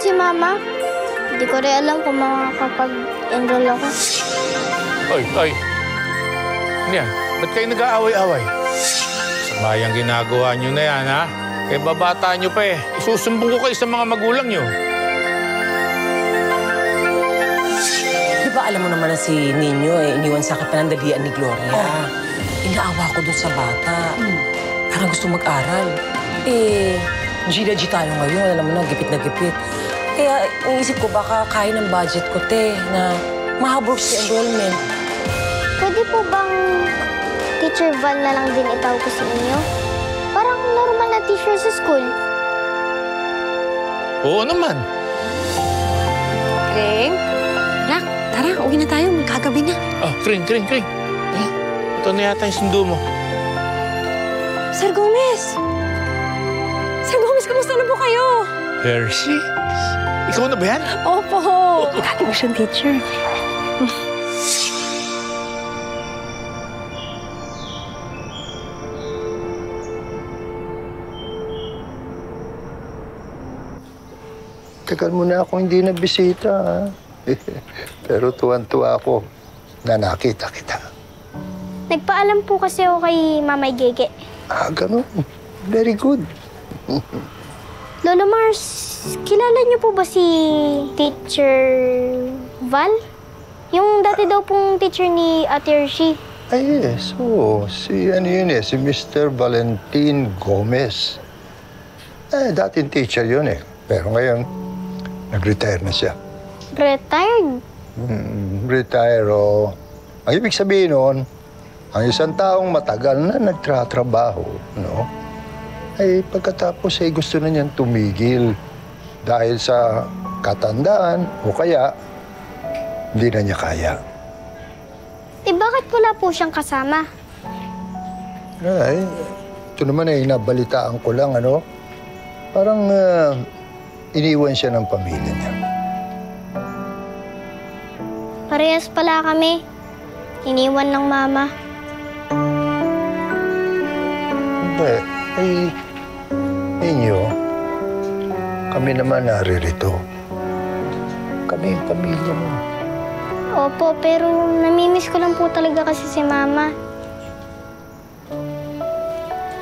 si Mama. Hindi ko rin alam kung makakapag-enroll ako. Oy. Ano yan? Ba't kayo nag-aaway-away? Samayang ginagawa nyo na yan, ha? Eh, babata nyo pa eh. Isusumbong ko kayo sa mga magulang nyo. Di ba alam mo naman na si Nino iniwan sa kapanandalian ni Gloria? Inaawa ko dun sa bata. Parang gusto mag-aral. G tayo ngayon. Alam mo na, gipit na gipit. Kaya inisip ko baka kaya ng budget ko, na mahabol si enrollment. Pwede po bang Teacher Val na lang din itawag ko sa inyo? Parang normal na teacher sa school. Oo naman. Kring? Nak, tara, uwi na tayo. Magkagabi na. Kring. Ito na yata yung sundo mo. Sir Gomez! Sir Gomez, kamusta na po kayo? Hershey? Ikaw na ba yan? Opo. Dati mo siyang teacher. Tagal mo na ako hindi nabisita, ha? Pero tuwan-tuwa ako na nakita kita. Nagpaalam po kasi ako kay Mamay Gege. Ganun. Very good. Lolo Mars, kilala niyo po ba si Teacher Val? Yung dati daw pong teacher ni Ate Hershey. Yes. Oo. Si Mr. Valentin Gomez. Dating teacher yun eh. Pero ngayon, nag-retire na siya. Retired? Retire, oh. Ang ibig sabihin nun, ang isang taong matagal na nagtratrabaho, no? Ay pagkatapos ay gusto na niyang tumigil dahil sa katandaan o kaya hindi na niya kaya. Bakit wala po siyang kasama? Ay, ito naman ay nabalitaan ko lang, ano? Parang iniwan siya ng pamilya niya. Parehas pala kami. Iniwan ng Mama. Hindi. Ay, ninyo, kami naman naririto. Kami yung pamilya mo. Opo, pero namimiss ko lang po talaga kasi si Mama.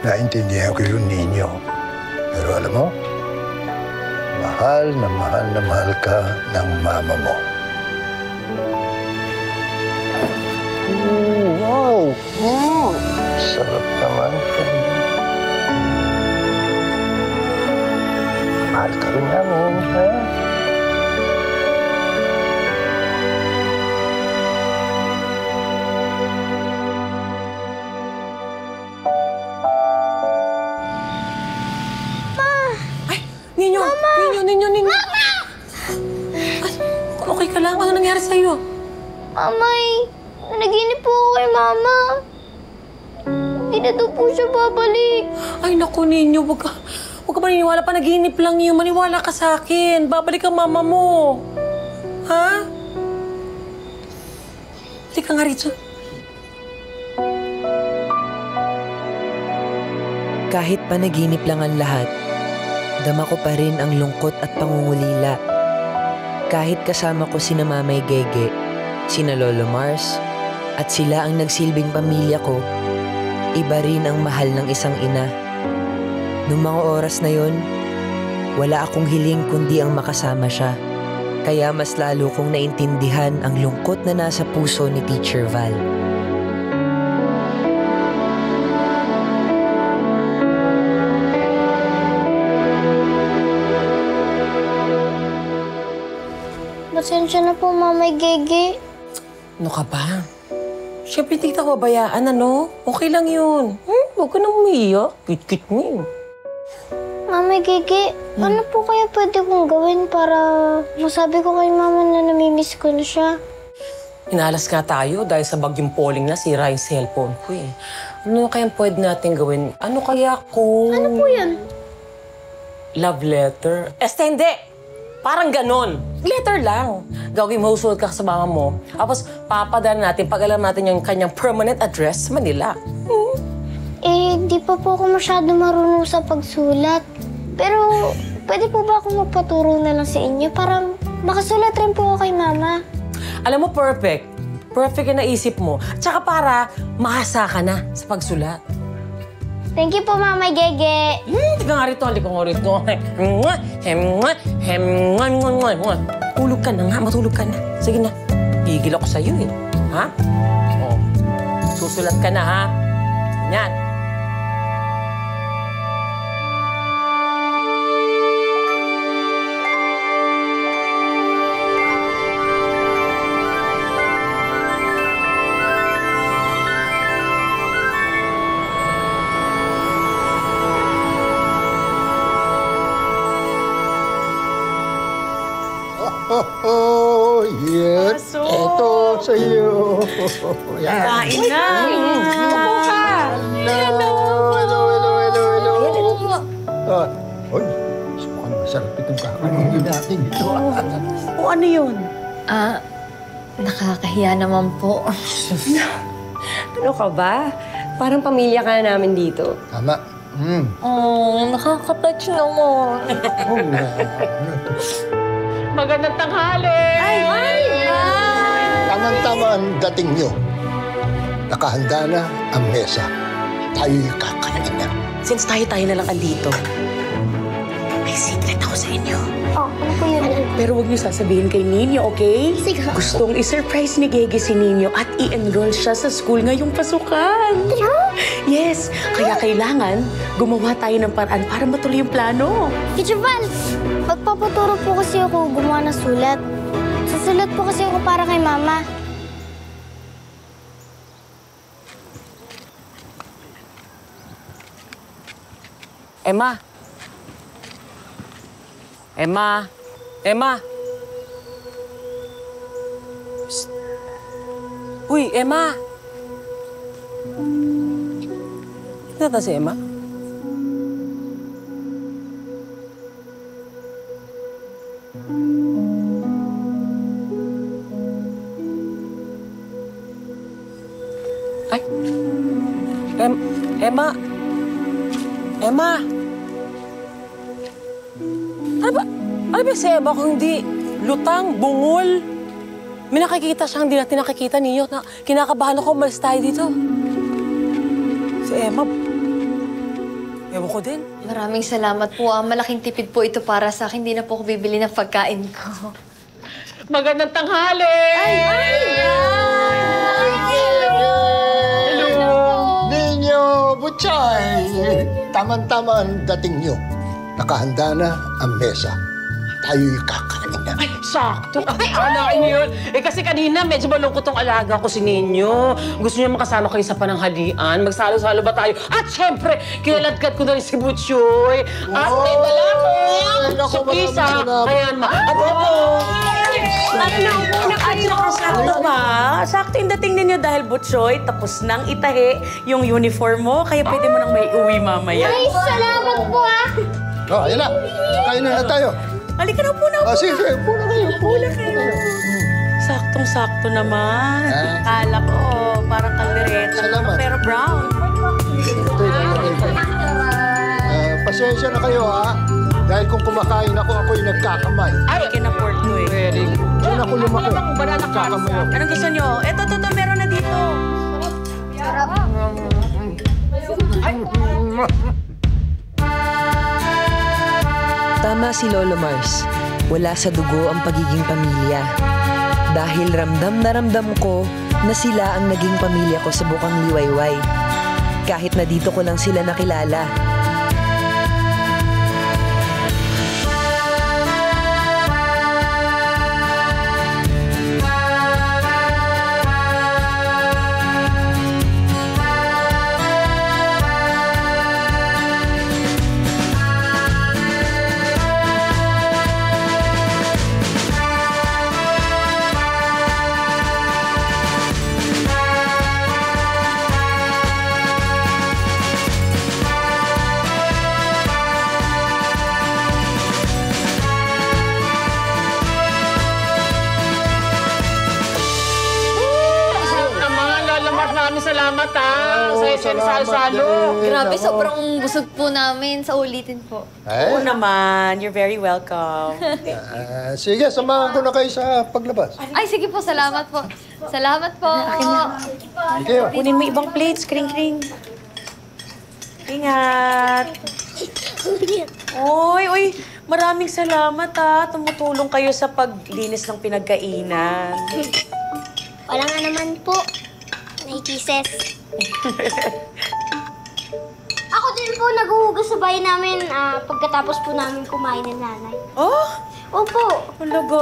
Naintindihan ko yung ninyo. Pero alam mo, mahal na mahal ka ng mama mo. Wow! Sarap naman. Mahal ka rin namin, ha? Ninyo. Mama! Ay, okay ka lang? Ano nangyari sa'yo? Amay, naginip po ako kay Mama. Hindi na daw po siya babalik. Ay, naku, Ninyo. Huwag ka maniniwala pa. Naginip lang yun. Maniwala ka sa akin. Babalik ang mama mo. Ha? Halika nga rito. Kahit panaginip lang ang lahat, dama ko pa rin ang lungkot at pangungulila. Kahit kasama ko sina Mamay Gege, sina Lolo Mars, at sila ang nagsilbing pamilya ko, iba rin ang mahal ng isang ina. Noong mga oras na yon, wala akong hiling kundi ang makasama siya. Kaya mas lalo kong naintindihan ang lungkot na nasa puso ni Teacher Val. Pasensya na po, Mamay Gege. Ano ka ba? Siyempre, hindi kita babayaan, ano? Okay lang yun. Huwag ka nang umiiyak. Kit-kit mo yun. Mamay Gege, ano po kaya pwede kong gawin para masabi ko kay Mama na namimiss ko na siya? Inalas nga tayo dahil sa bagyong polling na sira yung cellphone ko eh. Ano kaya pwede natin gawin? Ano kaya kung... Ano po yan? Love letter? Hindi! Parang ganon. Letter lang. Gawin mo, sulat ka sa mama mo. Tapos papadala natin pag alam natin yung kanyang permanent address sa Manila. Di pa po ako masyado marunong sa pagsulat. Pero pwede po ba ako magpaturo na lang sa inyo para makasulat rin po ako kay Mama? Alam mo, perfect. Perfect yung naisip mo. Tsaka para mahasa ka na sa pagsulat. Thank you po, Mama Gege. Hindi ka nga rito, hindi ka nga rito. Tulog ka na nga, matulog ka na. Sige na, gigil ako sa'yo eh. Ha? Oh. Susulat ka na, ha? Yan. Oh, yan. Ito sa iyo. Yan. Kain na. Upo ka. Hello. Uy, mukhang masarap itong kakainin natin ito. O ano yun? Nakakahiya naman po. Ano ka ba? Parang pamilya ka na namin dito. Tama. Nakaka-touch naman. Magandang tanghali! Tamang-tama ang dating nyo. Nakahanda na ang mesa. Tayo'y kakain na. Since tayo na lang andito, may secret ako sa inyo. Oh, ano po yun? Pero huwag niyo sasabihin kay Nino, okay? Sige. Gustong i-surprise ni Gege si Nino at i-enroll siya sa school ngayong pasukan. Yes, kaya kailangan gumawa tayo ng paraan para matuloy yung plano. Teacher Val, magpapaturo po kasi ako gumawa ng sulat. Susulat po kasi ako para kay Mama. Emma! Emma! Emma! Psst. Uy, Emma! Nata si Emma? Ay! Emma! Emma! Ano ba si Emma kung hindi lutang, bungol? May nakikita siyang hindi natin nakikita niyo. Kinakabahan ako, umalis tayo dito. Si Emma, ewan ko din. Maraming salamat po. Malaking tipid po ito para sa akin. Hindi na po ako bibili ng pagkain ko. Magandang tanghali! Hello! Ninyo, Butchay! Tamang-tama ang dating nyo. Nakahanda na ang mesa. Tayo'y kakain na. Ay, sakto. Ay, alain niyo yun. Eh, kasi kanina medyo malungkot tong alaga ko si Ninyo. Gusto niya makasama kayo sa pananghalian. Magsalo-salo ba tayo? At syempre, kinaladkad ko na rin si Butchoy. At may balakong, supisa, ayan, adobo. Sakto ba? Sakto yung dating ninyo dahil Butchoy, tapos nang itahi yung uniform mo, kaya pwede mo nang may uwi mamaya. Ay, salamat po ah! Oh, ayun na. Kain na tayo. Halika na, upo na, upo na. Sige, puna kayo. Pula kayo. Saktong-sakto naman. Kala ko, parang kaldereta. Salamat. Pero brown. Pasensya na kayo, ha? Dahil kung kumakain ako, ako'y nagkakamay. Ay, kinaport ko eh. Very good. Doon ako lumaki. Banana Nagkakamay ako. Anong gusto nyo? Eto, meron na dito. Tama si Lolo Mars. Wala sa dugo ang pagiging pamilya. Dahil ramdam na ramdam ko na sila ang naging pamilya ko sa Bukang Liwayway. Kahit na dito ko lang sila nakilala. salamat ha. Sa salamat salo. din. Grabe, Ako. sobrang busog po namin. Sa ulitin po. Oo Eh? naman. You're very welcome. Sige, samahan ko na kayo sa paglabas. Ay, sige po. Salamat po. Salamat po. Sige. Kunin mo ibang plates, kring-kring. Ingat. Uy, maraming salamat ha. Tumutulong kayo sa paglinis ng pinagkainan. Wala nga naman po. Naikises. Ako din po naghuhugas sa bahay namin pagkatapos po namin kumain ng nanay. Oh, Opo. talaga?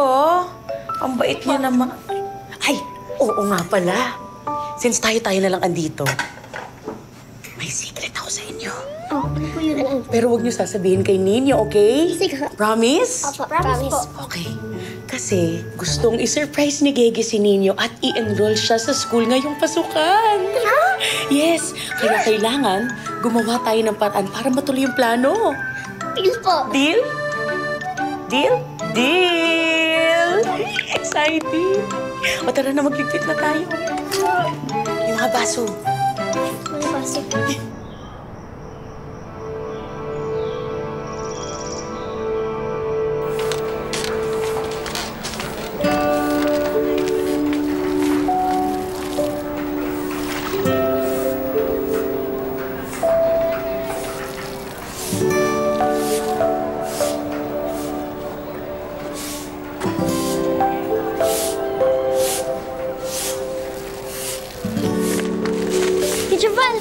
Ang bait niya naman. Ay, oo nga pala. Since tayo-tayo na lang andito, may secret ako sa inyo. Oh, ano po yun? Pero huwag niyo sasabihin kay Ninyo, okay? Sige. Promise? Opo, promise po. Okay. Kasi gustong i-surprise ni Gege si Ninyo at i-enroll siya sa school ngayong pasukan. Yes, kaya kailangan gumawa tayo ng paraan para matuloy yung plano. Deal po. Deal? Deal? Deal! Exciting! O tara na, magligpit na tayo. Yung mga baso. Mga baso. Teacher Val!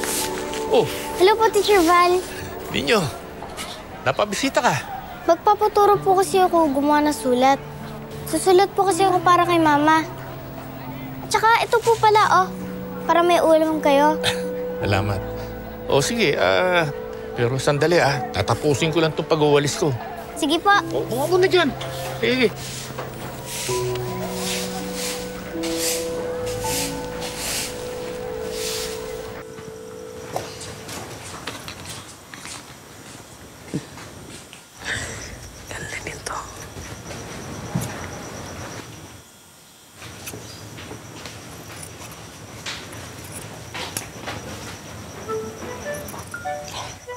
Oh, Hello po, Teacher Val. Ninyo. Napabisita ka. Magpapaturo po kasi ako gumawa ng sulat. Susulat po kasi ako para kay Mama. Tsaka ito po pala, para may ulam kayo. Salamat. O sige, pero sandali tatapusin ko lang itong pag-uwalis ko. Sige po. O, bunga mo na dyan. Sige. Ganda nito.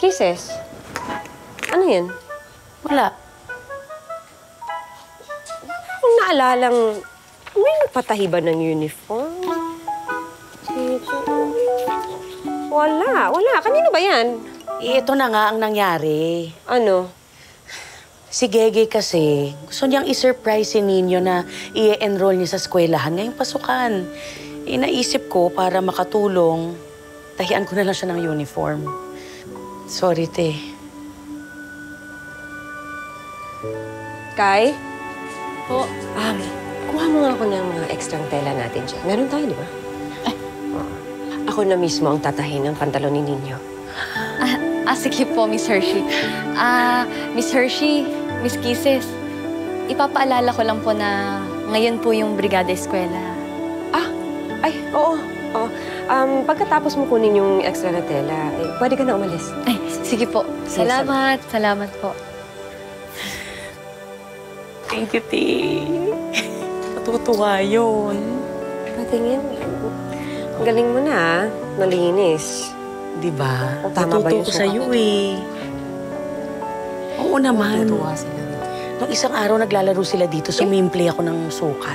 Kisses? Ano yan? Wala. Kung naalalang may nagpatahi ba ng uniform? Wala. Kanino ba yan? Ito na nga ang nangyari. Ano? Si Gege kasi, gusto niyang i-surprise si Ninyo na i-enroll niya sa eskwelahan ngayong pasukan. Naisip ko para makatulong, tahian ko na lang siya ng uniform. Sorry, te. Kai? Po. Kuha mo nga ako ng mga extrang tela natin dyan. Meron tayo, di ba? Oo. Ako na mismo ang tatahin ng pantalon ni Ninyo. Sige po, Miss Hershey. Miss Hershey, Miss Kisses, ipapaalala ko lang po na ngayon po yung Brigada Eskwela. Oo. Pagkatapos mo kunin yung extra na tela, pwede ka na umalis. Ay, sige po. Salamat. Salamat po. Thank you, te. Matutuwa yun. Patingin. Ang galing mo na, nalinis. Di ba? Tama ba yung Natuto ko sa'yo eh. Oo naman. Nung isang araw naglalaro sila dito, sumimple ako ng sukat.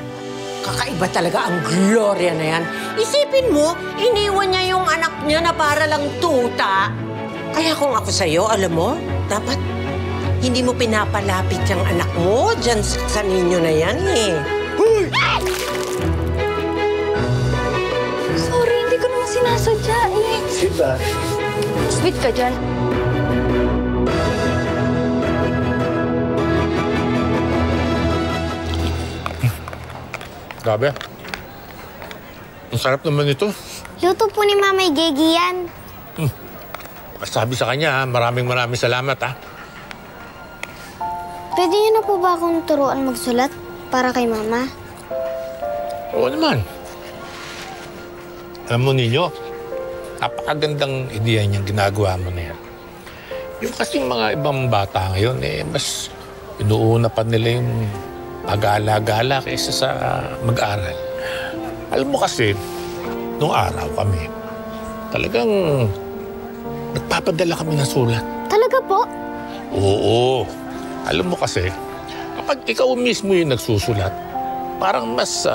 Kakaiba talaga ang Gloria na yan. Isipin mo, iniwan niya yung anak niya na para lang tuta. Kaya kung ako sa'yo, alam mo, dapat hindi mo pinapalapit yung anak mo dyan sa ninyo na yan eh. Sorry, hindi ko naman sinasadya eh. Diba? Sweet ka dyan. Grabe. Ang sarap naman ito. Luto po ni Mamay Gege yan. Sabi sa kanya, maraming salamat, Pwede niyo na po ba akong turuan magsulat para kay Mama? Oo naman. Alam mo ninyo, napakagandang ideya niyang ginagawa mo na yan. Yung kasing mga ibang bata ngayon, mas inuuna pa nila yung pag-aala-gala kaysa sa mag-aral. Alam mo kasi, nung araw kami, Talagang nagpapadala kami ng sulat. Talaga po? Oo. Alam mo kasi, kapag ikaw mismo yung nagsusulat, parang mas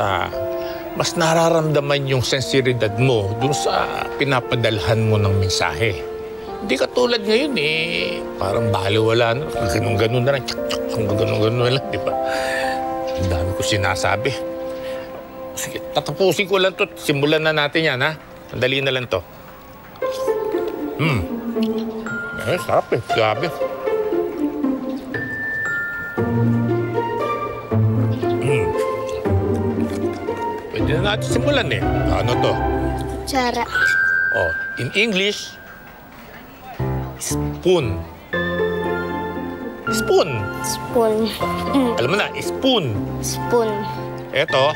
nararamdaman yung sensibilidad mo dun sa pinapadalhan mo ng mensahe. Hindi katulad ngayon parang baliwala na, ganun-ganun na lang, ganun-ganun na lang, di ba? Ang dami ko sinasabi. Sige, tatapusin ko lang to. Simulan na natin yan, ha? Sandali na lang to. Sarap grabe. Pwede na natin simulan Ano to? Kutsara. Oh, in English, spoon. Spoon. Spoon. Alam mo na, spoon. Spoon. Eto,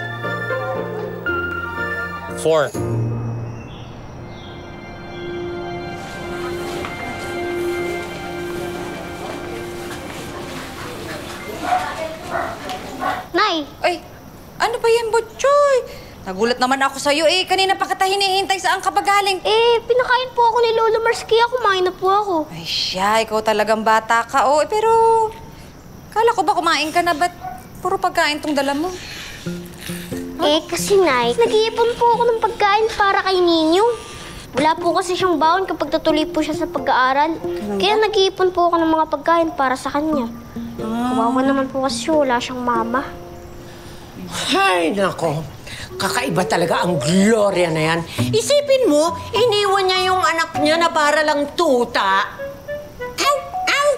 fork. Nay! Ay, ano ba yan, Butchoy? Nagulat naman ako sa'yo Kanina pa kita hinihintay, saan ka ba galing? Pinakain po ako ni Lolo Mars, kaya kumain na po ako. Ay siya, ikaw talagang bata ka. Pero kala ko ba kumain ka na? Ba't puro pagkain tong dala mo? Kasi Nay, nag-iipon po ako ng pagkain para kay Ninyo. Wala po kasi siyang baon kapag tutuloy po siya sa pag-aaral. Kaya nag-iipon po ako ng mga pagkain para sa kanya. Kawawa naman po kasi wala siyang mama. Ay, nako. Kakaiba talaga ang Gloria na yan. Isipin mo, iniwan niya yung anak niya na para lang tuta. Ow! Ow!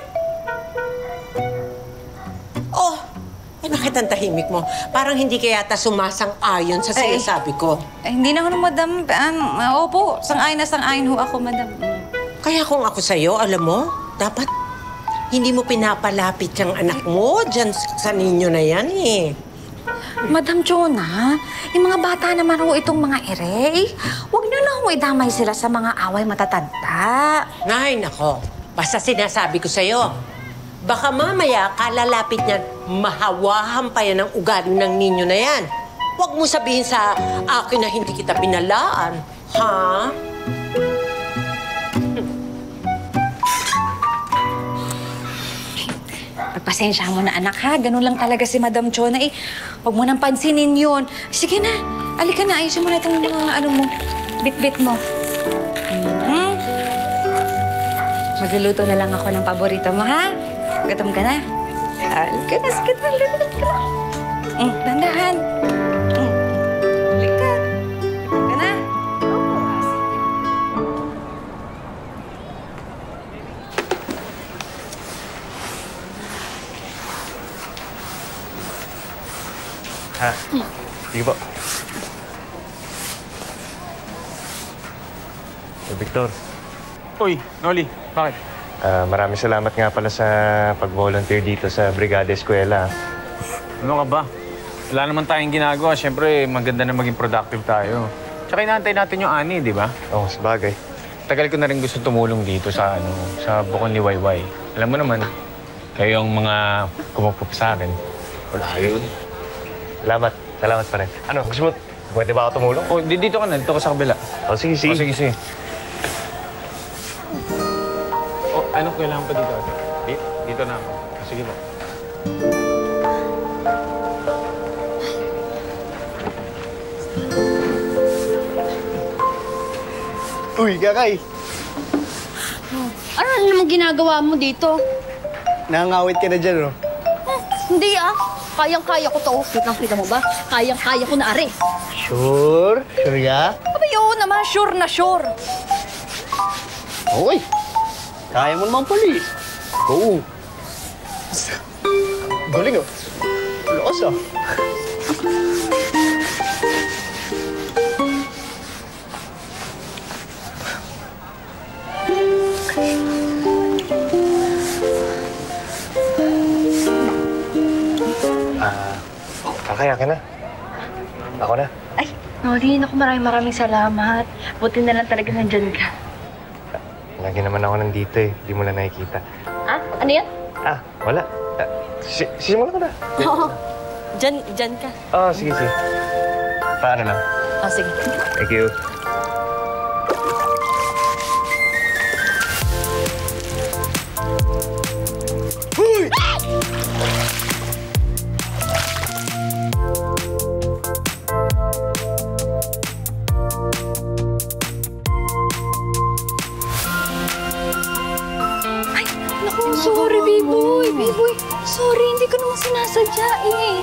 Oh, bakit ang tahimik mo? Parang hindi ka yata sumasang-ayon sa sinasabi ko. Hindi na ako, madam. Opo, sang-ayon ho ako, madam. Kaya kung ako sa'yo, alam mo, dapat hindi mo pinapalapit yung anak mo dyan sa ninyo na yan Madam Jonah, yung mga bata naman ho itong mga ere. Huwag niyo na ho idamay sila sa mga away matatanda. Ay, nako. Basta sinasabi ko sa'yo, baka mamaya kalalapit niyan, mahawahan pa yan ang ugali ng ninyo na yan. Huwag mo sabihin sa akin na hindi kita pinalaan. Ha? Pagpasensya mo na, anak, ha? Ganun lang talaga si Madam Jonah. Huwag mo nang pansinin yun. Sige na, alika na. Ayusin mo na itong mga mo, bit-bit mo. Magluluto na lang ako ng paborito mo, ha? Gutom ka na? Alika na, sige na, alika na. Dandahan. Alika. Gutom ka na? Ha? Sige po. Victor. Uy, Noli, bakit? Maraming salamat nga pala sa pag-volunteer dito sa Brigada Eskwela. Ano ka ba? Wala naman tayong ginagawa. Siyempre, maganda na maging productive tayo. Tsaka inaantay natin yung ani, di ba? Oo, sabagay. Tagal ko na rin gusto tumulong dito sa Bukon ni Wayway. Alam mo naman, kayo ang mga kumupop sa akin. Wala yun. Salamat. Salamat pa rin. Ano, gusto mo, pwede ba ako tumulong? Oh, dito ka na. Dito ka sa kabila. Oh, sige, sige. Oh, sige, sige. Oh, anong kailangan pa dito? Dito na ako. Oh, sige po. Uy, Kakay! Ano namang ginagawa mo dito? Nangangawit ka na dyan, no? Hindi Kayang-kaya ko to. Kita mo ba? Kayang-kaya ko na, are. Sure? Sure ka? Abay, oo naman. Sure na sure. Okay. Kaya mo naman pala Go. Galing, oh. Lakas, ah. Kaya ka na. Ako na. Ay, Noli, naku, maraming salamat. Buti na lang talaga nandyan ka. Lagi naman ako nandito Di mo na nakikita. Ano yan? Wala. Simulan ka na. Oo. Dyan ka. Sige, sige. Paano lang? Sige. Thank you. Naku, sorry, B-boy. B-boy, sorry. Hindi ko naman sinasadya eh.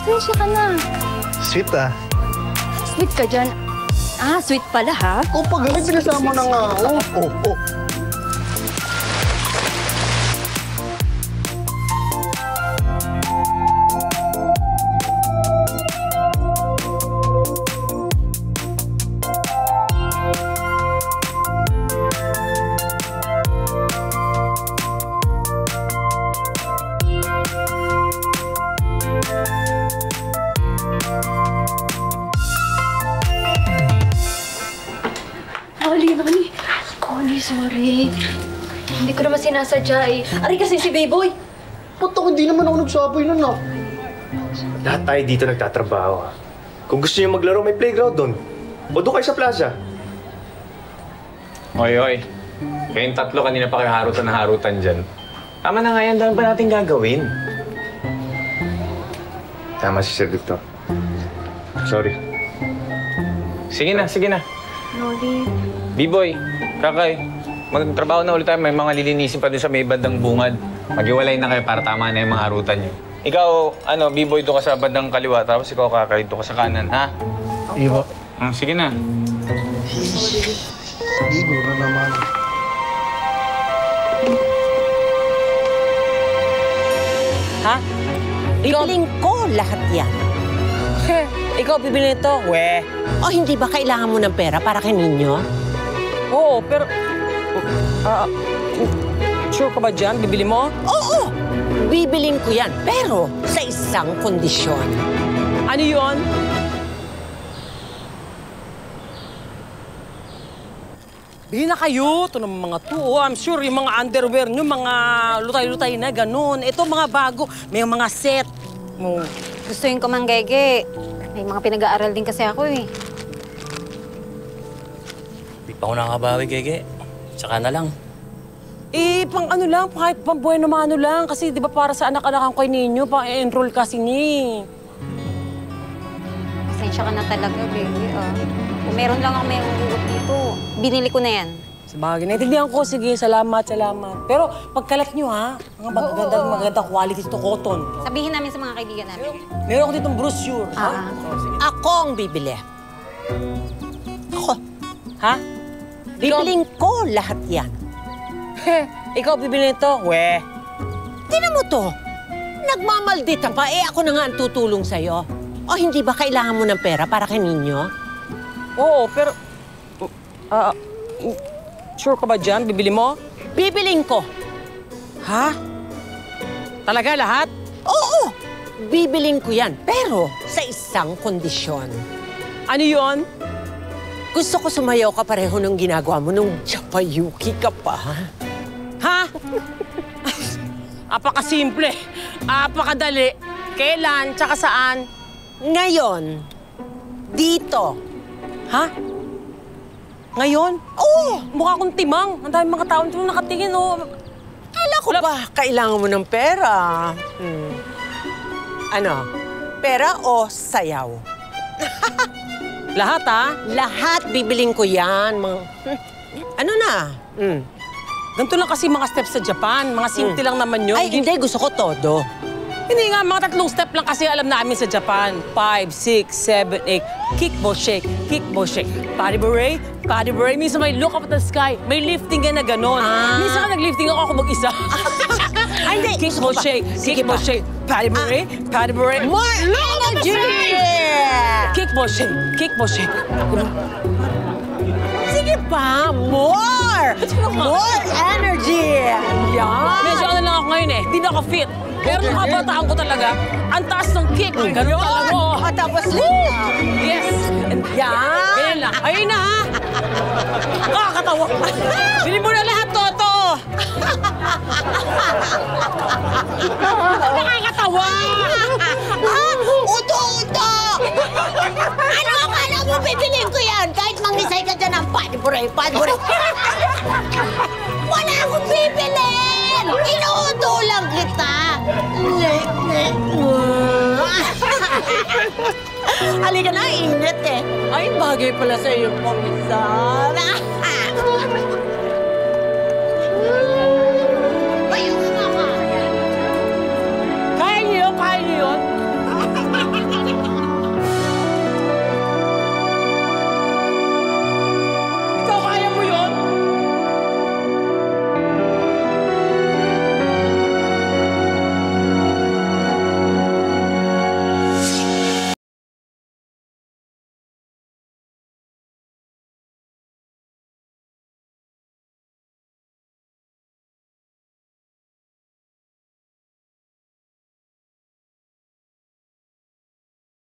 Pasensya ka na. Sweet ah. Sweet ka dyan. Ah, sweet pala ha? O pag ay pinasama na nga. Oh. Oli, sorry. Hindi ko naman sinasadya eh. Ari kasi si B-boy. Ba't ako hindi naman ako nagsabi nun ah? Lahat tayo dito nagtatrabaho. Kung gusto niyo maglaro, may playground doon. O doon kayo sa plaza. Oy. Kayong tatlo kanina pa kayo harutan na harutan dyan. Tama na nga yan, dami pa natin gagawin. Tama si Sir Victor. Sorry. Sige na. Loli. B-boy, Kakay, magtrabaho na ulit tayo. May mga lilinisin pa doon sa may bandang bungad. Maghiwalay na kayo para tama na yung mga harutan nyo. Ikaw, B-boy, doon ka sa bandang kaliwa. Tapos ikaw, Kakay, doon ka sa kanan, ha? Iba. Sige na. Siguro naman. Ha? Bibiling ko lahat yan. Ikaw bibili nito? We. O hindi ba kailangan mo ng pera para kay Ninyo? Oo, pero... sure ka ba dyan? Bibili mo? Oo! Bibiling ko yan, pero sa isang kondisyon. Ano yun? Bili na kayo. Ito ng mga to. I'm sure yung mga underwear nyo, mga lutay-lutay na ganun. Ito mga bago. May mga set. Gustuin ko mang Gege. May mga pinag-aaral din kasi ako eh. Di pa ako nakabawi, Gege. Tsaka na lang. Eh, pang ano lang, kahit pang bueno mano lang. Kasi di ba para sa anak-anakan ko ninyo, pang-enroll kasi ni. Pasensya ka na talaga, Gege. Kung meron lang ako may ugot dito, binili ko na yan. Sabagay, naintindihan ko. Sige, salamat. Pero pagkalat nyo, ha? Mga maganda quality to cotton. Sabihin namin sa mga kaibigan namin. Meron ako ditong brochure. Ako ang bibili. Ako. Ha? Bibiling ko lahat yan. Ikaw bibili nito? We. Tingnan mo to. Nagmamaldita pa. Ako na nga ang tutulong sa'yo. O hindi ba kailangan mo ng pera para kay Ninyo? Oo, pero... sure ka ba dyan? Bibili mo? Bibiling ko. Ha? Talaga lahat? Oo! Bibiling ko yan, pero sa isang kondisyon. Ano yun? Gusto ko sumayaw ka pareho nung ginagawa mo nung Japayuki ka pa. Ha? Apakasimple. Apakadali. Kailan? Tsaka saan? Ngayon. Dito. Ha? Ngayon? Oo! Mukha akong timang. Ang daming mga tao nito nakatingin, oh. Kala ko ba kailangan mo ng pera? Ano? Pera o sayaw? Lahat, ha? Lahat bibiling ko yan. Ano na? Ganito lang kasi mga steps sa Japan. Mga simple lang naman yun. Ay, hindi. Gusto ko todo. Hindi nga, mga 3 step lang kasi alam namin sa Japan. 5, 6, 7, 8. Kickball shake, kickball shake. Body beret, body beret. Minsan may look up at the sky. May lifting ka na gano'n. Minsan ka nag-lifting ako mag-isa. Ay, hindi. Kickball shake, kickball shake. Body beret, body beret. More energy! Kickball shake, kickball shake. Sige pa, more! More energy! Yan! Medyo ano lang ako ngayon eh. Hindi na ako fit. Pero nung kabataan ko talaga, ang taas ng kick. Ganun talaga. At tapos yes! Yan! Ganyan lang. Ayun na, ha? Kakatawa. Bili mo na lahat, Toto! Nakakatawa! Uto-uto! Ano akala mo bibilin ko yan? Kahit mangisay ka dyan ng padiburay. Wala akong bibilin! Inuuto lang kita! Halika na, init eh. Ay, bagay pala sa iyo, Pamisan.